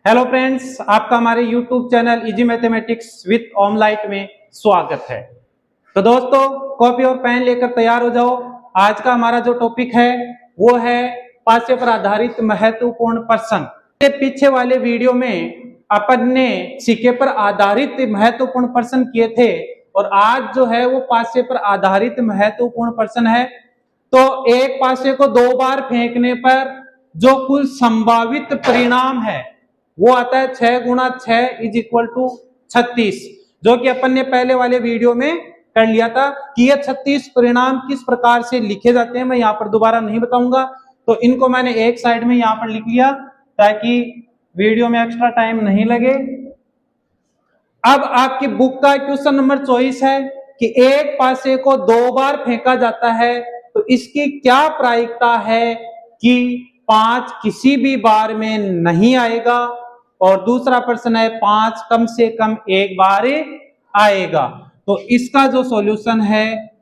Hello friends, आपका हमारे YouTube channel easy mathematics with ऑमलाइट में स्वागत है। तो दोस्तों, कॉपी और पेन लेकर तैयार हो जाओ। आज का हमारा जो टॉपिक है वो है पाठ्य पर आधारित महत्वपूर्ण प्रश्न। पीछे वाले वीडियो में अपन ने सिक्के पर आधारित महत्वपूर्ण प्रश्न किए थे और आज जो है वो पाठ्य पर आधारित महत्वपूर्ण प्रश्न है। तो एक पासे को 2 बार फेंकने पर जो कुल संभावित परिणाम है वो आता है 6 गुणा 6 इज इक्वल टू 36, जो कि अपन ने पहले वाले वीडियो में कर लिया था कि ये 36 परिणाम किस प्रकार से लिखे जाते हैं। मैं यहाँ पर दोबारा नहीं बताऊंगा, तो इनको मैंने एक साइड में यहाँ पर लिख लिया ताकि वीडियो में एक्स्ट्रा टाइम नहीं लगे। अब आपकी बुक का क्वेश्चन नंबर 24 है कि एक पासे को 2 बार फेंका जाता है तो इसकी क्या प्रायिकता है कि 5 किसी भी बार में नहीं आएगा, और दूसरा प्रश्न है 5 कम से कम एक बार आएगा। तो इसका जो सॉल्यूशन है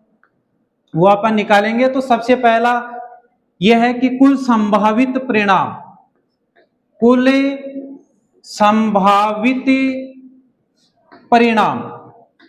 वो अपन निकालेंगे। तो सबसे पहला यह है कि कुल संभावित परिणाम, कुल संभावित परिणाम।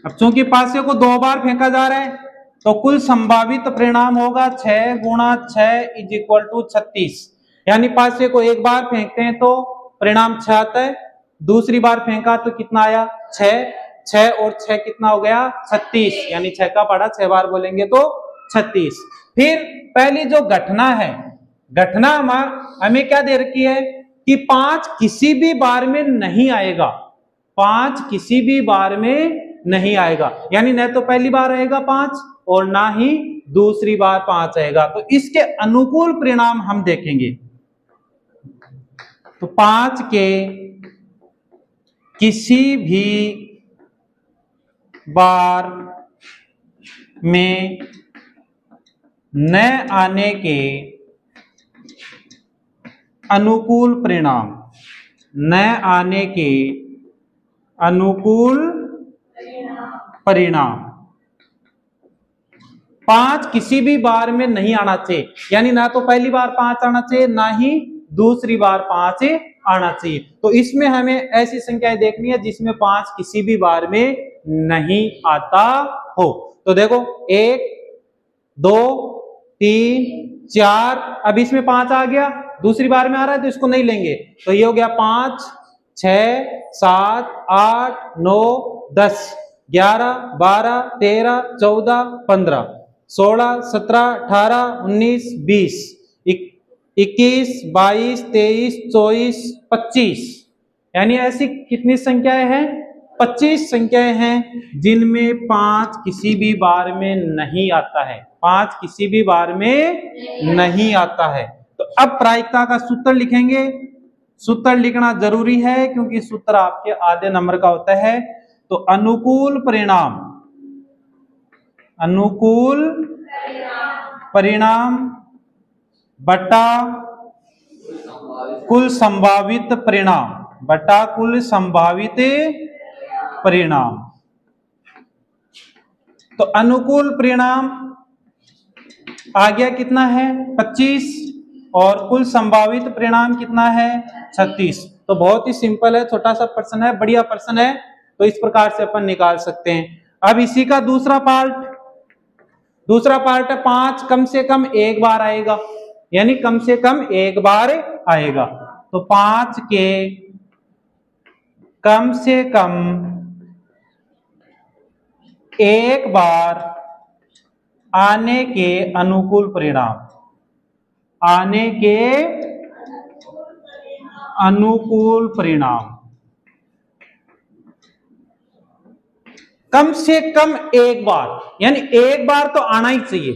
अब चूंकि पासे को 2 बार फेंका जा रहा है तो कुल संभावित परिणाम होगा 6 गुणा 6 इज इक्वल टू 36। यानी पासे को एक बार फेंकते हैं तो परिणाम 6 आता है, दूसरी बार फेंका तो कितना आया 6 और 6 कितना हो गया 36, यानी 6 का पढ़ा 6 बार बोलेंगे तो 36। फिर पहली जो घटना है, घटना हमें क्या दे रखी है कि 5 किसी भी बार में नहीं आएगा, 5 किसी भी बार में नहीं आएगा, यानी न तो पहली बार आएगा 5 और ना ही दूसरी बार 5 आएगा। तो इसके अनुकूल परिणाम हम देखेंगे। तो 5 के किसी भी बार में न आने के अनुकूल परिणाम, न आने के अनुकूल परिणाम 5 किसी भी बार में नहीं आना चाहिए, यानी ना तो पहली बार 5 आना चाहिए ना ही दूसरी बार 5 आना चाहिए। तो इसमें हमें ऐसी संख्याएं देखनी है जिसमें 5 किसी भी बार में नहीं आता हो। तो देखो 1 2 3 4, अब इसमें 5 आ गया, दूसरी बार में आ रहा है तो इसको नहीं लेंगे। तो ये हो गया 5 6 7 8 9 10 11 12 13 14 15 16 17 18 19 20 21 22 23 24 25, यानी ऐसी कितनी संख्याएं हैं 25 संख्याएं हैं जिनमें 5 किसी भी बार में नहीं आता है, 5 किसी भी बार में नहीं आता है। तो अब प्रायिकता का सूत्र लिखेंगे। सूत्र लिखना जरूरी है क्योंकि सूत्र आपके आधे नंबर का होता है। तो अनुकूल परिणाम, अनुकूल परिणाम बटा कुल संभावित परिणाम, बटा कुल संभावित परिणाम। तो अनुकूल परिणाम आ गया कितना है 25 और कुल संभावित परिणाम कितना है 36। तो बहुत ही सिंपल है, छोटा सा प्रश्न है, बढ़िया प्रश्न है, तो इस प्रकार से अपन निकाल सकते हैं। अब इसी का दूसरा पार्ट है 5 कम से कम एक बार आएगा, यानी कम से कम एक बार आएगा। तो 5 के कम से कम एक बार आने के अनुकूल परिणाम, आने के अनुकूल परिणाम, कम से कम एक बार, यानी एक बार तो आना ही चाहिए,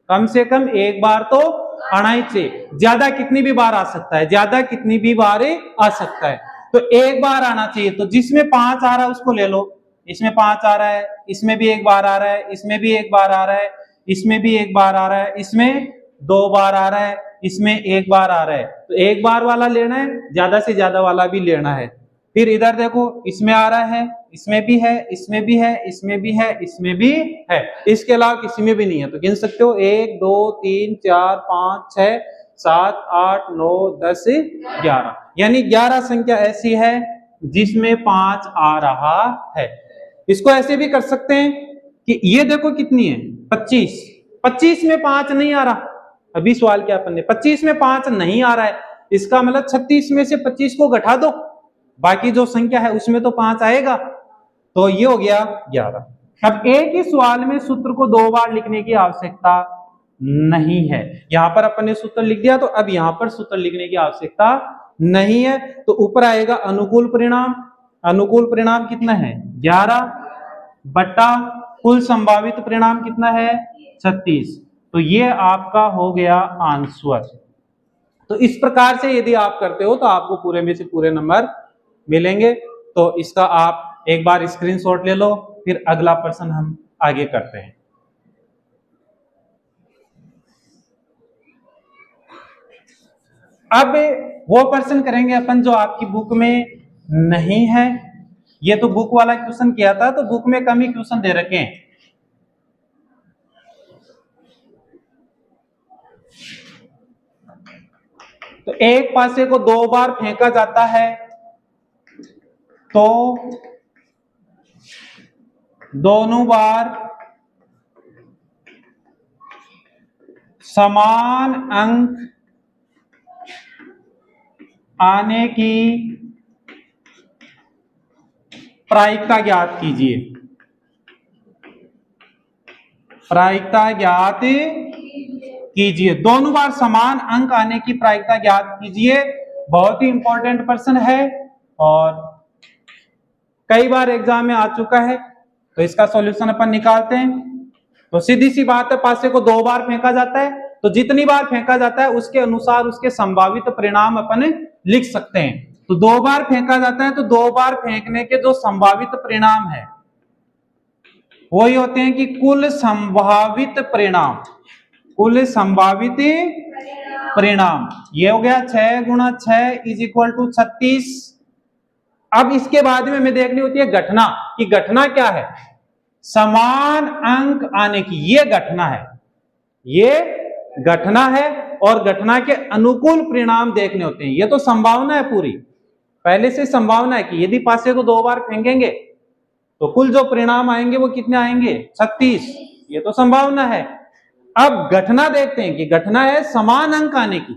कम से कम एक बार तो आना ही चाहिए। ज्यादा कितनी भी बार आ सकता है, ज्यादा कितनी भी बार आ सकता है, तो एक बार आना चाहिए। तो जिसमें 5 आ रहा है उसको ले लो, इसमें 5 आ रहा है, इसमें भी एक बार आ रहा है, इसमें भी एक बार आ रहा है, इसमें भी एक बार आ रहा है, इसमें 2 बार आ रहा है, इसमें एक बार आ रहा है। तो एक बार वाला लेना है, ज्यादा से ज्यादा वाला भी लेना है। फिर इधर देखो, इसमें आ रहा है, इसमें भी है, इसमें भी है, इसमें भी है, इसमें भी है, इसके अलावा किसी में भी नहीं है। तो गिन सकते हो 1 2 3 4 5 6 7, 8, 9, 10, 11, यानी 11 संख्या ऐसी है जिसमें 5 आ रहा है। इसको ऐसे भी कर सकते हैं कि ये देखो कितनी है 25, 25 में 5 नहीं आ रहा। अभी सवाल क्या अपन ने 25 में 5 नहीं आ रहा है, इसका मतलब 36 में से 25 को घटा दो, बाकी जो संख्या है उसमें तो 5 आएगा, तो ये हो गया 11। अब एक ही सवाल में सूत्र को 2 बार लिखने की आवश्यकता नहीं है। यहां पर अपन ने सूत्र लिख दिया, तो अब यहां पर सूत्र लिखने की आवश्यकता नहीं है। तो ऊपर आएगा अनुकूल परिणाम। अनुकूल परिणाम कितना है 11 बटा कुल संभावित परिणाम कितना है 36। तो ये आपका हो गया आंसर। तो इस प्रकार से यदि आप करते हो तो आपको पूरे में से पूरे नंबर मिलेंगे। तो इसका आप एक बार स्क्रीनशॉट ले लो, फिर अगला प्रश्न हम आगे करते हैं। अब वो प्रश्न करेंगे अपन जो आपकी बुक में नहीं है। ये तो बुक वाला क्वेश्चन किया था, तो बुक में कम ही क्वेश्चन दे रखे हैं। तो एक पासे को 2 बार फेंका जाता है तो दोनों बार समान अंक आने की प्रायिकता ज्ञात कीजिए। प्रायिकता ज्ञात कीजिए, दोनों बार समान अंक आने की प्रायिकता ज्ञात कीजिए। बहुत ही इंपॉर्टेंट प्रश्न है और कई बार एग्जाम में आ चुका है, तो इसका सॉल्यूशन अपन निकालते हैं। तो सीधी सी बात है, पासे को 2 बार फेंका जाता है, तो जितनी बार फेंका जाता है उसके अनुसार उसके संभावित परिणाम अपन लिख सकते हैं। तो 2 बार फेंका जाता है, तो 2 बार फेंकने के जो संभावित परिणाम है वही होते हैं कि कुल संभावित परिणाम। कुल संभावित परिणाम ये हो गया 6 गुणा 6 इज इक्वल टू 36। अब इसके बाद में हमें देखनी होती है घटना, कि घटना क्या है, समान अंक आने की। ये घटना है, ये घटना है, और घटना के अनुकूल परिणाम देखने होते हैं। ये तो संभावना है पूरी, पहले से संभावना है कि यदि पासे को 2 बार फेंकेंगे तो कुल जो परिणाम आएंगे वो कितने आएंगे 36। ये तो संभावना है। अब घटना देखते हैं कि घटना है समान अंक आने की।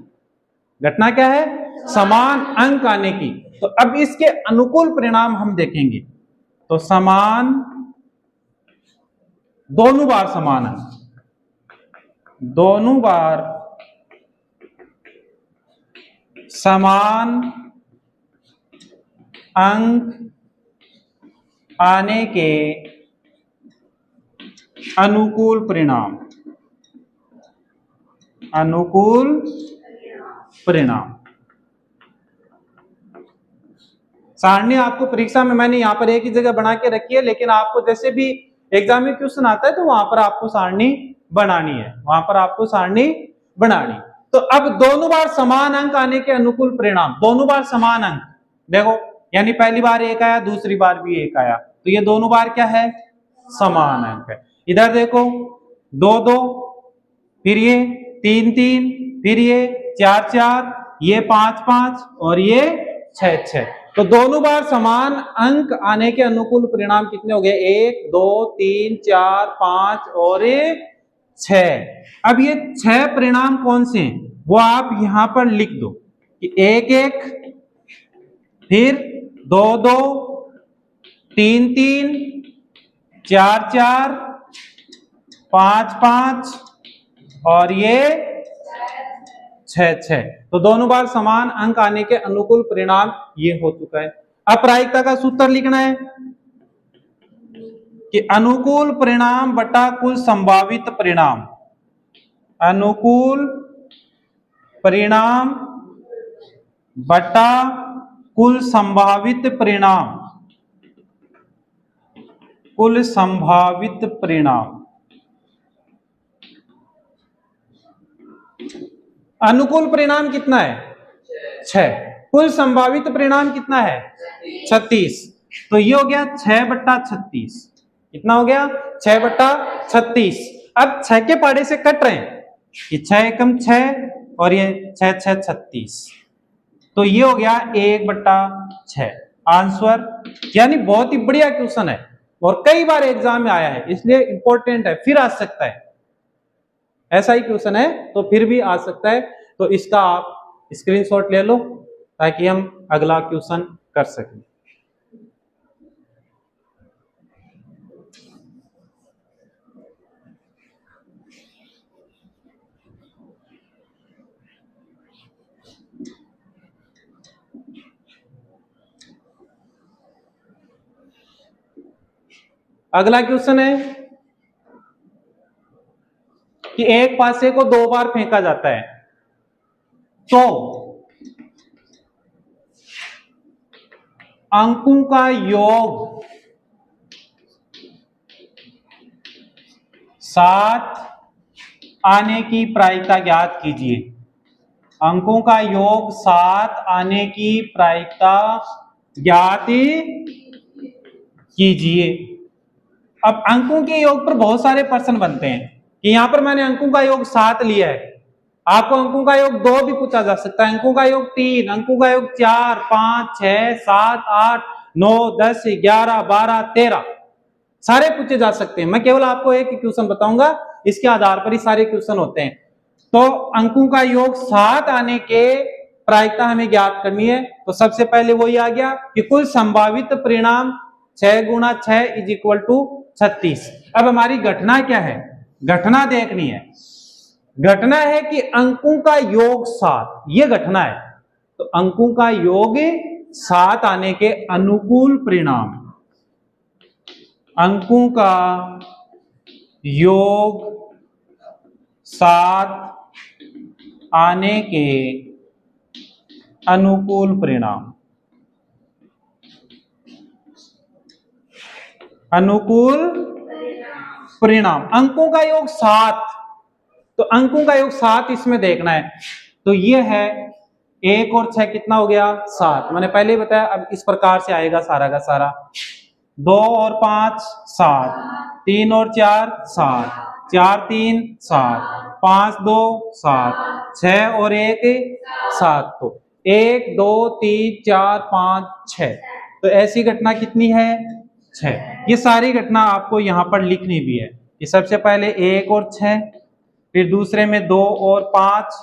घटना क्या है, समान अंक आने की। तो अब इसके अनुकूल परिणाम हम देखेंगे। तो समान, दोनों बार समान अंक, दोनों बार समान अंक आने के अनुकूल परिणाम। अनुकूल परिणाम सारणी आपको परीक्षा में मैंने यहां पर एक ही जगह बना के रखी है, लेकिन आपको जैसे भी एग्जाम में क्वेश्चन आता है तो वहां पर आपको सारणी बनानी है, वहां पर आपको सारणी बनानी। तो अब दोनों बार समान अंक आने के अनुकूल परिणाम, दोनों बार समान अंक देखो, यानी पहली बार 1 आया, दूसरी बार भी 1 आया, तो ये दोनों बार क्या है, समान अंक है। इधर देखो 2 2, फिर ये 3 3, फिर ये 4 4, ये 5 5 और ये 6 6। तो दोनों बार समान अंक आने के अनुकूल परिणाम कितने हो गए, 1 2 3 4 5 और 6। अब ये 6 परिणाम कौन से हैं वो आप यहां पर लिख दो कि 1 1, फिर 2 2, 3 3, 4 4, 5 5 और ये 6 6। तो दोनों बार समान अंक आने के अनुकूल परिणाम ये हो चुका है। अब प्रायिकता का सूत्र लिखना है कि अनुकूल परिणाम बटा कुल संभावित परिणाम। अनुकूल परिणाम बटा कुल संभावित परिणाम। कुल संभावित परिणाम। अनुकूल परिणाम कितना है 6, कुल संभावित परिणाम कितना है 36। तो ये हो गया 6 बट्टा 36। कितना हो गया 6 बट्टा 36। अब 6 के पाड़े से कट रहे हैं कि 6 एकम 6, और ये 6 6 36, तो ये हो गया 1/6 आंसर। यानी बहुत ही बढ़िया क्वेश्चन है और कई बार एग्जाम में आया है, इसलिए इंपॉर्टेंट है, फिर आ सकता है। ऐसा ही क्वेश्चन है तो फिर भी आ सकता है, तो इसका आप स्क्रीनशॉट ले लो ताकि हम अगला क्वेश्चन कर सकें। अगला क्वेश्चन है कि एक पासे को 2 बार फेंका जाता है, तो अंकों का योग 7 आने की प्रायिकता ज्ञात कीजिए। अंकों का योग 7 आने की प्रायिकता ज्ञात कीजिए। अब अंकों के योग पर बहुत सारे प्रश्न बनते हैं कि यहां पर मैंने अंकों का योग 7 लिया है, आपको अंकों का योग 2 भी पूछा जा सकता है, अंकों का योग 3, अंकों का योग 4, 5, 6, 7, 8, 9, 10, 11, 12, 13 सारे पूछे जा सकते हैं। मैं केवल आपको एक क्वेश्चन बताऊंगा, इसके आधार पर ही सारे क्वेश्चन होते हैं। तो अंकों का योग 7 आने के प्रायिकता हमें ज्ञात करनी है, तो सबसे पहले वही आ गया कि कुल संभावित परिणाम 6 गुणा 6 इज इक्वल टू 36। अब हमारी घटना क्या है, घटना देखनी है। घटना है कि अंकों का योग 7, ये घटना है, तो अंकों का योग 7 आने के अनुकूल परिणाम, अंकों का योग 7 आने के अनुकूल परिणाम, अनुकूल परिणाम, अंकों का योग 7, तो अंकों का योग 7 इसमें देखना है। तो ये है 1 और 6 कितना हो गया 7, मैंने पहले ही बताया। अब इस प्रकार से आएगा सारा का सारा, 2 और 5 7, 3 और 4 7, 4 3 7, 5 2 7, 6 और 1 7, तो 1 2 3 4 5 6, तो ऐसी घटना कितनी है 6। ये सारी घटना आपको यहाँ पर लिखनी भी है। ये सबसे पहले 1 और 6, फिर दूसरे में 2 और 5,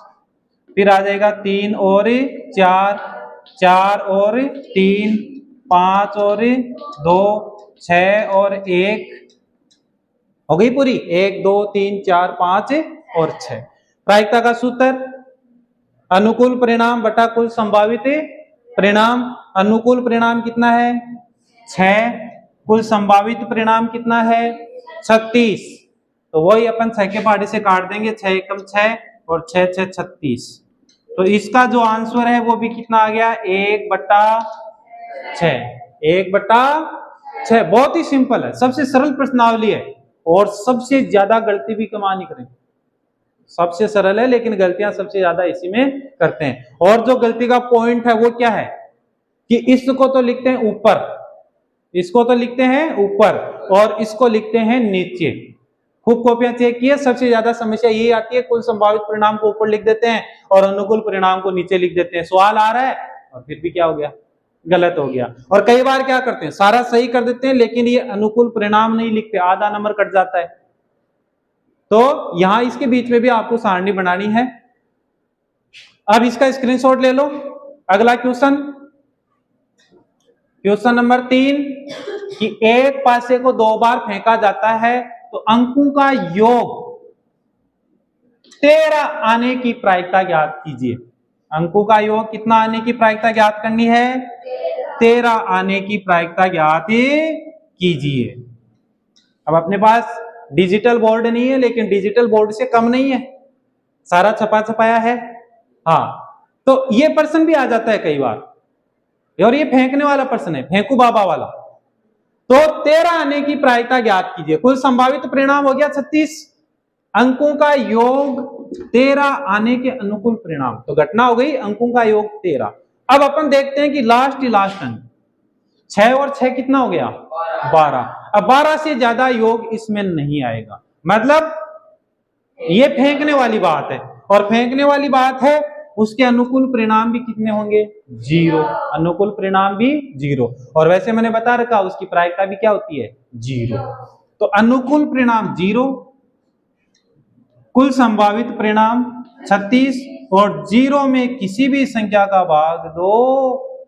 फिर आ जाएगा 3 और 4, 4 और 3, 5 और 2, 6 और 1, हो गई पूरी, 1 2 3 4 5 और 6। प्रायिकता का सूत्र अनुकूल परिणाम बटा कुल संभावित परिणाम। अनुकूल परिणाम कितना है 6, कुल संभावित परिणाम कितना है 36, तो वही अपन 6 के पहाड़े से काट देंगे, 6 एकम 6 और 6 6 36, तो इसका जो आंसर है वो भी कितना आ गया 1/6, 1/6। बहुत ही सिंपल है, सबसे सरल प्रश्नावली है और सबसे ज्यादा गलती भी कमा नहीं करें। सबसे सरल है लेकिन गलतियां सबसे ज्यादा इसी में करते हैं। और जो गलती का पॉइंट है वो क्या है कि इसको तो लिखते हैं ऊपर, इसको तो लिखते हैं ऊपर और इसको लिखते हैं नीचे। खूब कॉपियां चेक किए, सबसे ज्यादा समस्या यही आती है, कुल संभावित परिणाम को ऊपर लिख देते हैं और अनुकूल परिणाम को नीचे लिख देते हैं। सवाल आ रहा है और फिर भी क्या हो गया, गलत हो गया। और कई बार क्या करते हैं, सारा सही कर देते हैं लेकिन ये अनुकूल परिणाम नहीं लिखते, आधा नंबर कट जाता है। तो यहां इसके बीच में भी आपको सारणी बनानी है। अब इसका स्क्रीनशॉट ले लो। अगला क्वेश्चन, क्वेश्चन नंबर 3 कि एक पासे को 2 बार फेंका जाता है तो अंकों का योग 13 आने की प्रायिकता ज्ञात कीजिए। अंकों का योग कितना आने की प्रायिकता ज्ञात करनी है 13 आने की प्रायिकता ज्ञात कीजिए। अब अपने पास डिजिटल बोर्ड नहीं है लेकिन डिजिटल बोर्ड से कम नहीं है, सारा छपा छपाया है। हाँ, तो ये प्रश्न भी आ जाता है कई बार, और ये फेंकने वाला प्रश्न है, फेंकू बाबा वाला। तो 13 आने की प्रायिकता ज्ञात कीजिए। कुल संभावित परिणाम हो गया 36, अंकों का योग 13 आने के अनुकूल परिणाम, तो घटना हो गई अंकों का योग 13। अब अपन देखते हैं कि लास्ट अंक 6 और 6 कितना हो गया 12। अब 12 से ज्यादा योग इसमें नहीं आएगा, मतलब ये फेंकने वाली बात है। और फेंकने वाली बात है उसके अनुकूल परिणाम भी कितने होंगे? 0। अनुकूल परिणाम भी 0। और वैसे मैंने बता रखा उसकी प्रायिकता भी क्या होती है? 0। तो अनुकूल परिणाम 0, कुल संभावित परिणाम 36 और 0 में किसी भी संख्या का भाग दो,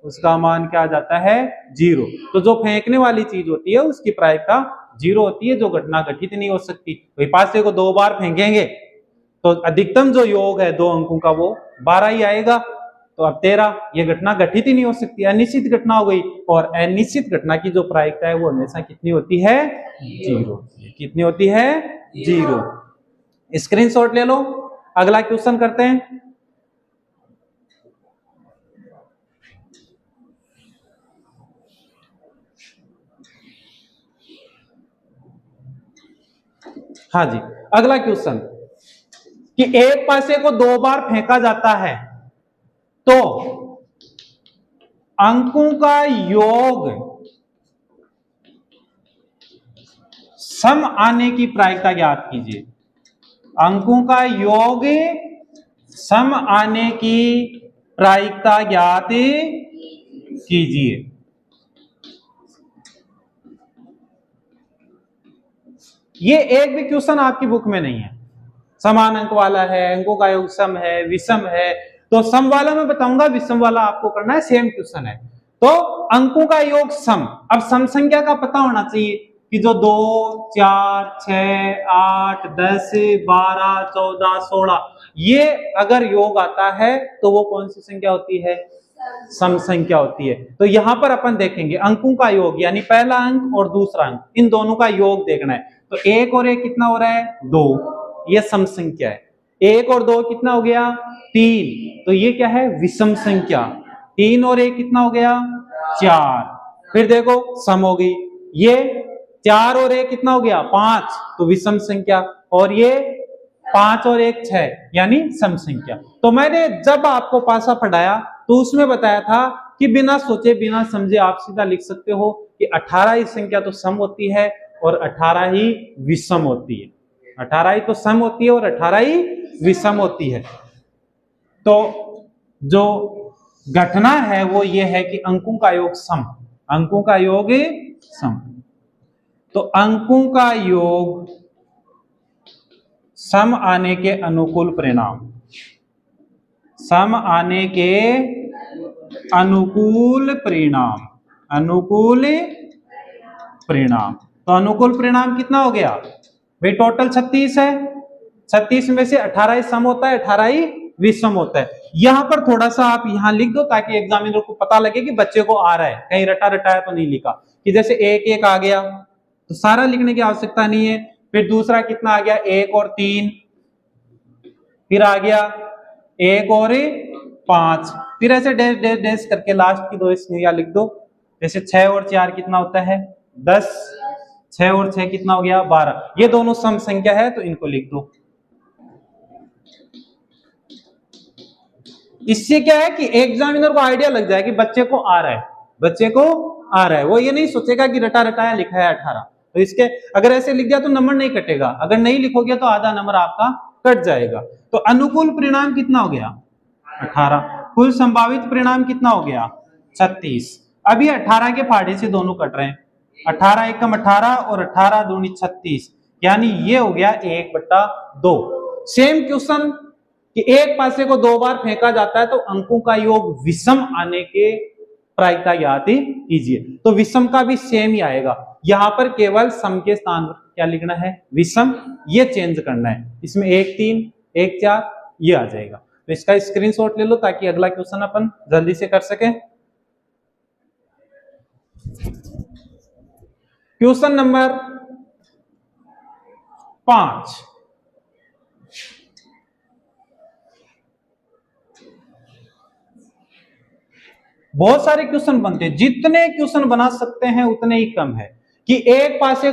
उसका मान क्या आ जाता है? 0। तो जो फेंकने वाली चीज होती है उसकी प्रायिकता 0 होती है, जो घटना घटित नहीं हो सकती। वही पासे को 2 बार फेंकेंगे तो अधिकतम जो योग है 2 अंकों का वो 12 ही आएगा। तो अब 13, ये घटना घटित ही नहीं हो सकती, अनिश्चित घटना हो गई। और अनिश्चित घटना की जो प्रायिकता है वो हमेशा कितनी होती है? 0। कितनी होती है? 0। स्क्रीनशॉट ले लो। अगला क्वेश्चन करते हैं। हाँ जी, अगला क्वेश्चन कि एक पासे को 2 बार फेंका जाता है तो अंकों का योग सम आने की प्रायिकता ज्ञात कीजिए। अंकों का योग सम आने की प्रायिकता ज्ञात कीजिए। ये एक भी क्वेश्चन आपकी बुक में नहीं है। समान अंक वाला है, अंकों का योग सम है, विषम है। तो सम वाला मैं बताऊंगा, विषम वाला आपको करना है, सेम क्वेश्चन है। तो अंकों का योग सम, अब सम संख्या का पता होना चाहिए कि जो 2, 4, 6, 8, 10, 12, 14, 16 ये अगर योग आता है तो वो कौन सी संख्या होती है? सम संख्या होती है। तो यहां पर अपन देखेंगे अंकों का योग, यानी पहला अंक और दूसरा अंक, इन दोनों का योग देखना है। तो 1 और 1 कितना हो रहा है? 2, ये सम संख्या है। 1 और 2 कितना हो गया? 3, तो ये क्या है? विषम संख्या। 3 और 1 कितना हो गया? 4। फिर देखो सम हो गई। ये 4 और 1 कितना हो गया? 5, तो विषम संख्या। और ये 5 और 1 6, यानी सम संख्या। तो मैंने जब आपको पासा पढ़ाया तो उसमें बताया था कि बिना सोचे बिना समझे आप सीधा लिख सकते हो कि 18 ही संख्या तो सम होती है और 18 ही विषम होती है। 18 ही तो सम होती है और 18 ही विषम होती है। तो जो घटना है वो ये है कि अंकों का योग सम, अंकों का योग सम। तो अंकों का योग सम आने के अनुकूल परिणाम, सम आने के अनुकूल परिणाम, अनुकूल परिणाम। तो अनुकूल परिणाम कितना हो गया भाई? टोटल 36 है। 36 में से 18 ही सम होता है, 18 ही विषम होता है। यहां पर थोड़ा सा आप यहां लिख दो ताकि एग्जामिनर को पता लगे कि बच्चे को आ रहा है, कहीं रटा रटाया तो नहीं लिखा। कि जैसे 1 1 आ गया तो सारा लिखने की आवश्यकता नहीं है। फिर दूसरा कितना आ गया? 1 और 3, फिर आ गया 1 और 5, फिर ऐसे डैश डैश डैश करके लास्ट की 2 स्नेहा लिख दो। जैसे 6 और 4 कितना होता है? 10, 6 और 6 कितना हो गया? 12। ये दोनों सम संख्या है तो इनको लिख दो। इससे क्या है कि एग्जामिनर को आइडिया लग जाए कि बच्चे को आ रहा है, बच्चे को आ रहा है। वो ये नहीं सोचेगा कि रटा रटाया लिखा है 18। तो इसके अगर ऐसे लिख दिया तो नंबर नहीं कटेगा, अगर नहीं लिखोगे तो आधा नंबर आपका कट जाएगा। तो अनुकूल परिणाम कितना हो गया? 18। कुल संभावित परिणाम कितना हो गया? 36। अभी 18 के फाड़े से दोनों कट रहे हैं। 18 एकम 18 और 18 दूनी 36, यानी ये हो गया 1/2। सेम क्वेश्चन कि एक पासे को 2 बार फेंका जाता है तो अंकों का योग विषम आने के प्रायिकता ज्ञात कीजिए। तो विषम का भी सेम ही आएगा। यहां पर केवल सम के स्थान पर क्या लिखना है? विषम, ये चेंज करना है। इसमें 1 3 1 4 ये आ जाएगा। तो इसका स्क्रीनशॉट ले लो ताकि अगला क्वेश्चन अपन जल्दी से कर सकें। Question number 5। बहुत सारे क्वेश्चन बनते हैं, जितने क्वेश्चन बना सकते हैं उतने ही कम है। कि एक पासे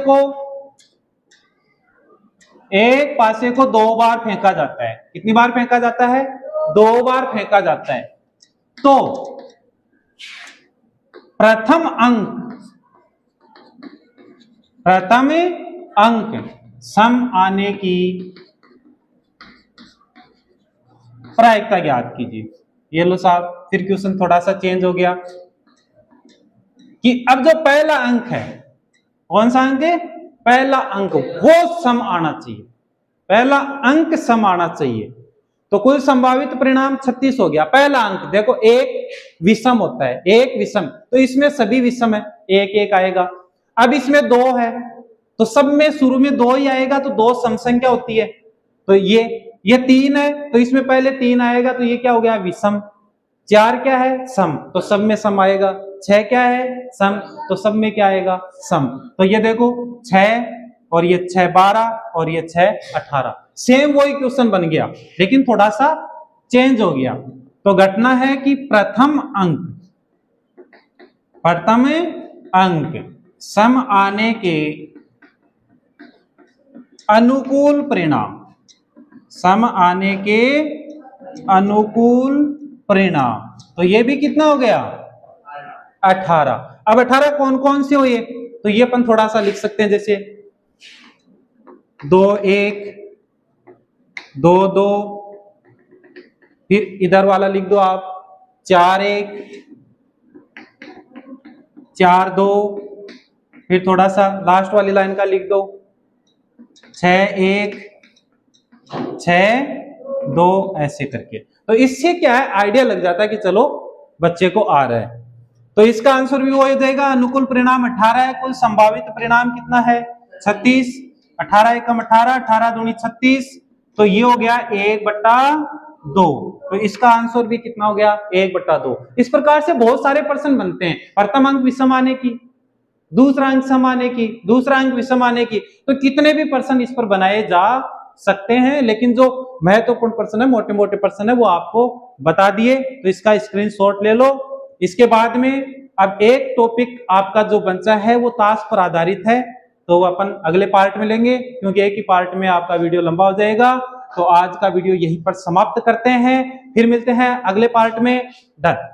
को 2 बार फेंका जाता है। कितनी बार फेंका जाता है? 2 बार फेंका जाता है। तो प्रथम अंक सम आने की प्रायिकता ज्ञात कीजिए। ये लो साहब, फिर क्वेश्चन थोड़ा सा चेंज हो गया कि अब जो पहला अंक है, कौन सा अंक है? पहला अंक, वो सम आना चाहिए, पहला अंक सम आना चाहिए। तो कुल संभावित परिणाम 36 हो गया। पहला अंक देखो, एक विषम होता है, एक विषम, तो इसमें सभी विषम है, एक एक आएगा। अब इसमें 2 है तो सब में शुरू में 2 ही आएगा, तो 2 सम संख्या होती है। तो ये 3 है तो इसमें पहले 3 आएगा, तो ये क्या हो गया? विषम। 4 क्या है? सम, तो सब में सम आएगा। 6 क्या है? सम, तो सब में क्या आएगा? सम। तो ये देखो 6 और ये 6 12 और ये 6 18, सेम वही क्वेश्चन बन गया, लेकिन थोड़ा सा चेंज हो गया। तो घटना है कि प्रथम अंक सम आने के अनुकूल परिणाम, सम आने के अनुकूल परिणाम, तो ये भी कितना हो गया? 18। अब 18 कौन कौन से हुए? तो ये अपन थोड़ा सा लिख सकते हैं, जैसे 2 1 2 2, फिर इधर वाला लिख दो आप 4 1 4 2, फिर थोड़ा सा लास्ट वाली लाइन का लिख दो 6 1 6 2, ऐसे करके। तो इससे क्या है, आइडिया लग जाता है कि चलो बच्चे को आ रहा है। तो इसका आंसर भी हो जाएगा, अनुकूल परिणाम 18 है, कुल संभावित परिणाम कितना है? 36। 18 एकम 18, 18 दूनी 36, तो ये हो गया 1/2। तो इसका आंसर भी कितना हो गया? 1/2। इस प्रकार से बहुत सारे प्रश्न बनते हैं। प्रथम अंक विषम आने की, दूसरा अंक सम आने की, दूसरा अंक विषम आने की, तो कितने भी प्रश्न इस पर बनाए जा सकते हैं, लेकिन जो महत्वपूर्ण प्रश्न है, मोटे मोटे प्रश्न है, वो आपको बता दिए। तो इसका स्क्रीनशॉट ले लो। इसके बाद में अब एक टॉपिक आपका जो बचा है वो टास्क पर आधारित है, तो वो अपन अगले पार्ट में लेंगे, क्योंकि एक ही पार्ट में आपका वीडियो लंबा हो जाएगा। तो आज का वीडियो यहीं पर समाप्त करते हैं, फिर मिलते हैं अगले पार्ट में। डन।